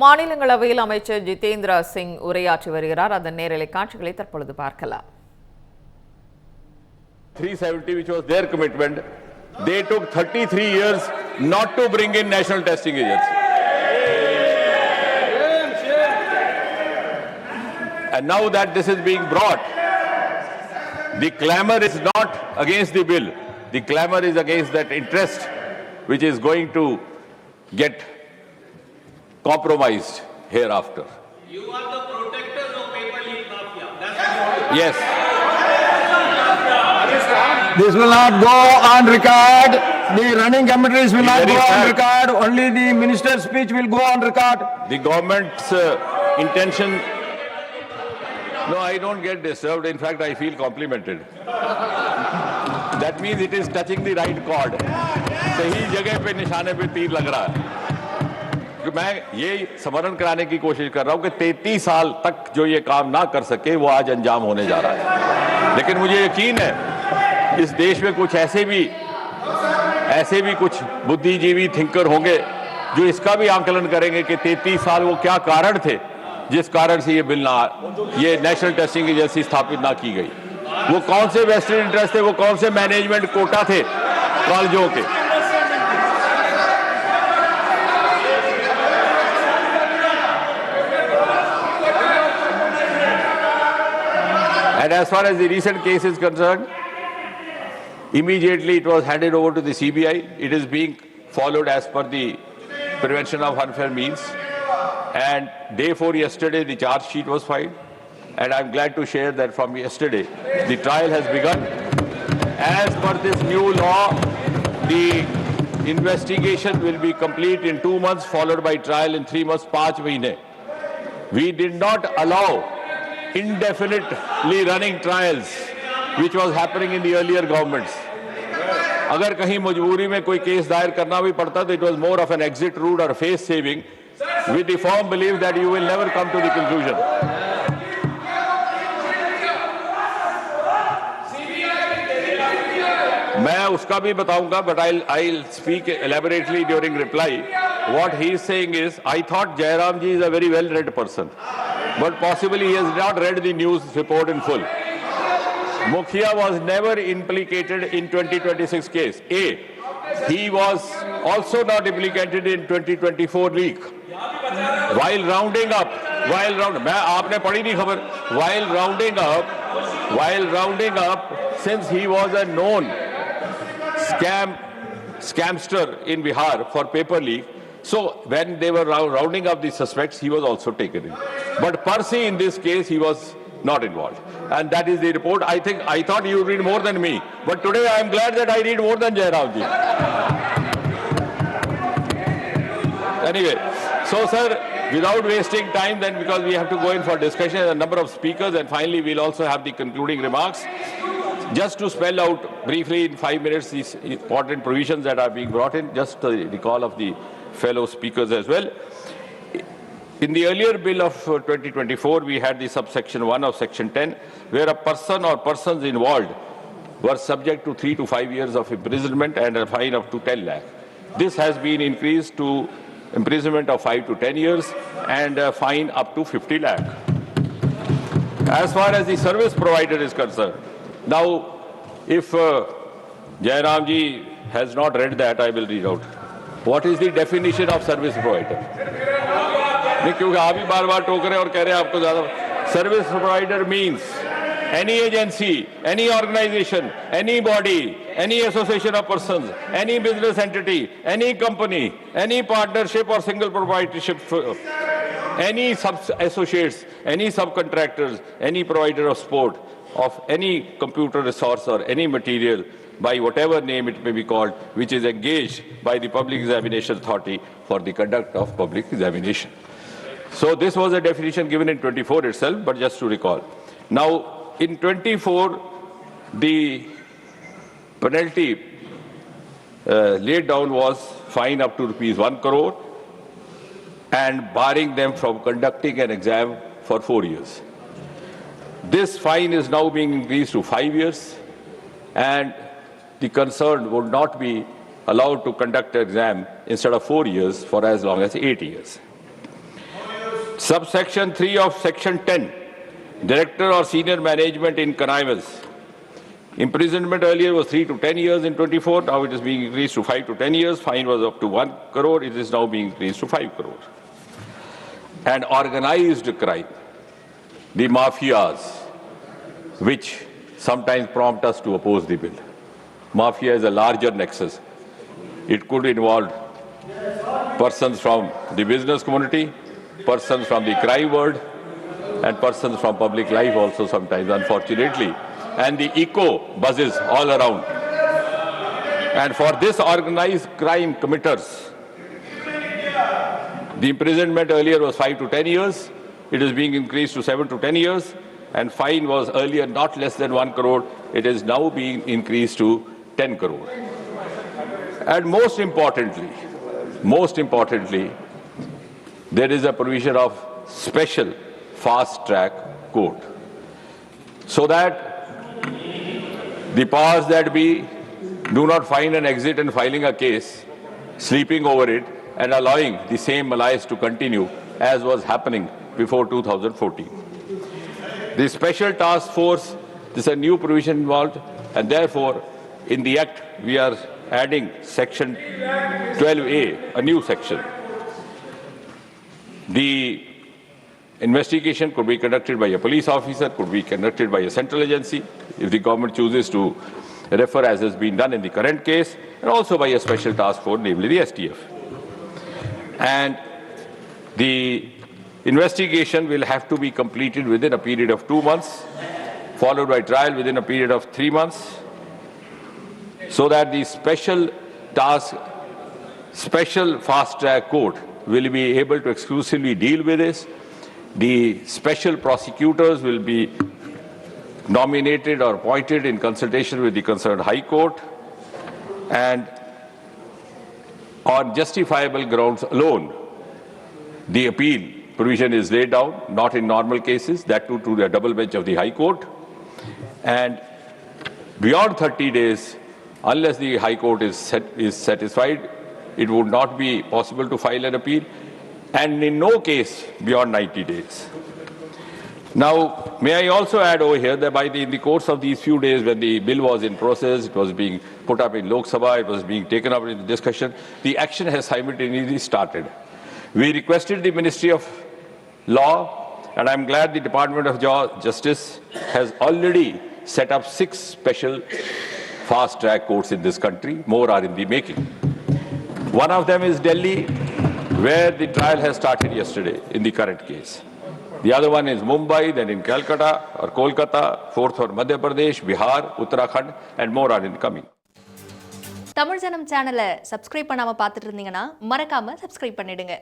மாநிலங்களவையில் அமைச்சர் ஜிதேந்திர சிங் உரையாற்றி வருகிறார். அதன் நேரலை காட்சிகளை தற்பொழுது பார்க்கலாம். 370, which was their commitment, they took 33 years not to bring in National Testing Agency. And now that this is being brought, the clamor is not against the bill. The clamor is against that interest which is going to get compromised hereafter. You are the protectors of paper leak mafia. Yes. This will not go on record. The running commentaries will not go on record. Only the minister's speech will go on record. The government's intention. No, I don't get disturbed. In fact, I feel complimented. That means it is touching the right chord. सही जगह पे निशाने पे तीर लग रहा है. मैं ये स्मरण कराने की कोशिश कर रहा हूं कि 33 साल तक जो ये काम ना कर सके वो आज अंजाम होने जा रहा है. लेकिन मुझे यकीन है इस देश में कुछ ऐसे भी कुछ बुद्धिजीवी थिंकर होंगे जो इसका भी आकलन करेंगे कि 33 साल वो क्या कारण थे जिस कारण से ये नेशनल टेस्टिंग एजेंसी स्थापित ना की गई. वो कौन से वेस्टेड इंटरेस्ट थे, वो कौन से मैनेजमेंट कोटा थे कॉलेजों के. And as far as the recent case is concerned, immediately it was handed over to the CBI. It is being followed as per the Prevention of Unfair Means. And day 4 yesterday, the charge sheet was filed. And I'm glad to share that from yesterday, the trial has begun. As per this new law, the investigation will be complete in 2 months, followed by trial in 3 months, 5 mahine. We did not allow indefinitely running trials, which was happening in the earlier governments. अगर कहीं मजबूरी में कोई case दायर करना भी पड़ता तो it was more of an exit route or face saving with the firm belief that you will never come to the conclusion. मैं उसका भी बताऊंगा, but I'll speak elaborately during reply. What he is saying is, I thought Jairam ji is a very well-read person, but possibly he has not read the news report in full. Mukhia was never implicated in 2026 case. A. He was also not implicated in 2024 leak. While rounding up, मैं आपने पढ़ी नहीं खबर. While rounding up, since he was a known scamster in Bihar for paper leak, so when they were rounding up the suspects, he was also taken in. But per se in this case, he was not involved. And that is the report. I thought you read more than me. But today I am glad that I read more than Jairam ji. Anyway, so sir, without wasting time then, because we have to go in for discussion, a number of speakers, and finally we'll also have the concluding remarks. Just to spell out briefly in 5 minutes these important provisions that are being brought in, just to the call of the fellow speakers as well. In the earlier bill of 2024, we had the subsection 1 of section 10, where a person or persons involved were subject to 3 to 5 years of imprisonment and a fine up to 10 lakh. This has been increased to imprisonment of 5 to 10 years and a fine up to 50 lakh. As far as the service provider is concerned, now if Jairam ji has not read that, I will read out. What is the definition of service provider? क्योंकि आप ही बार-बार टोक रहे हैं और कह रहे हैं आपको ज्यादा. Service provider means any agency, any organization, any body, any association of persons, any business entity, any company, any partnership or single proprietorship, any sub-associates, any subcontractors, any provider of sport, of any computer resource or any material, by whatever name it may be called, which is engaged by the Public Examination Authority for the conduct of public examination. So this was a definition given in 24 itself, but just to recall. Now, in 24, the penalty laid down was fine up to ₹1 crore and barring them from conducting an exam for 4 years. This fine is now being increased to 5 years, and the concerned would not be allowed to conduct an exam instead of 4 years for as long as 8 years. Subsection 3 of Section 10, Director or Senior Management in connivance. Imprisonment earlier was 3 to 10 years in 24, now it is being increased to 5 to 10 years. Fine was up to 1 crore, it is now being increased to 5 crore. And organized crime, the mafias, which sometimes prompt us to oppose the bill. Mafia is a larger nexus. It could involve persons from the business community, persons from the crime world, and persons from public life also sometimes, unfortunately. And the echo buzzes all around. And for this organized crime committers, the imprisonment earlier was 5 to 10 years. It is being increased to 7 to 10 years. And fine was earlier not less than 1 crore. It is now being increased to 10 crore. And most importantly, there is a provision of special fast-track court, so that the powers that be do not find an exit in filing a case, sleeping over it, and allowing the same malaise to continue as was happening before 2014. The Special Task Force, this is a new provision involved, and therefore, in the Act, we are adding Section 12A, a new section. The investigation could be conducted by a police officer, could be conducted by a central agency, if the government chooses to refer, as has been done in the current case, and also by a special task force, namely the STF. And the investigation will have to be completed within a period of 2 months, followed by trial within a period of 3 months, so that the special fast-track court will be able to exclusively deal with this. The special prosecutors will be nominated or appointed in consultation with the concerned High Court, and on justifiable grounds alone, the appeal provision is laid down, not in normal cases, that too to the double bench of the High Court. And beyond 30 days, unless the High Court is satisfied, it would not be possible to file an appeal, and in no case beyond 90 days. Now, may I also add over here that in the course of these few days when the bill was in process, it was being put up in Lok Sabha, it was being taken up in the discussion, the action has simultaneously started. We requested the Ministry of Law, and I'm glad the Department of Justice has already set up 6 special fast-track courts in this country. More are in the making. One of them is Delhi, where the trial has started yesterday in the current case. The other one is Mumbai, then in Calcutta or Kolkata, 4th for Madhya Pradesh, Bihar, Uttarakhand, and more are incoming. Tamil ஜனம் சேனலை subscribe பண்ணாம பார்த்துட்டு இருந்தீங்கன்னா மறக்காம subscribe பண்ணிடுங்க.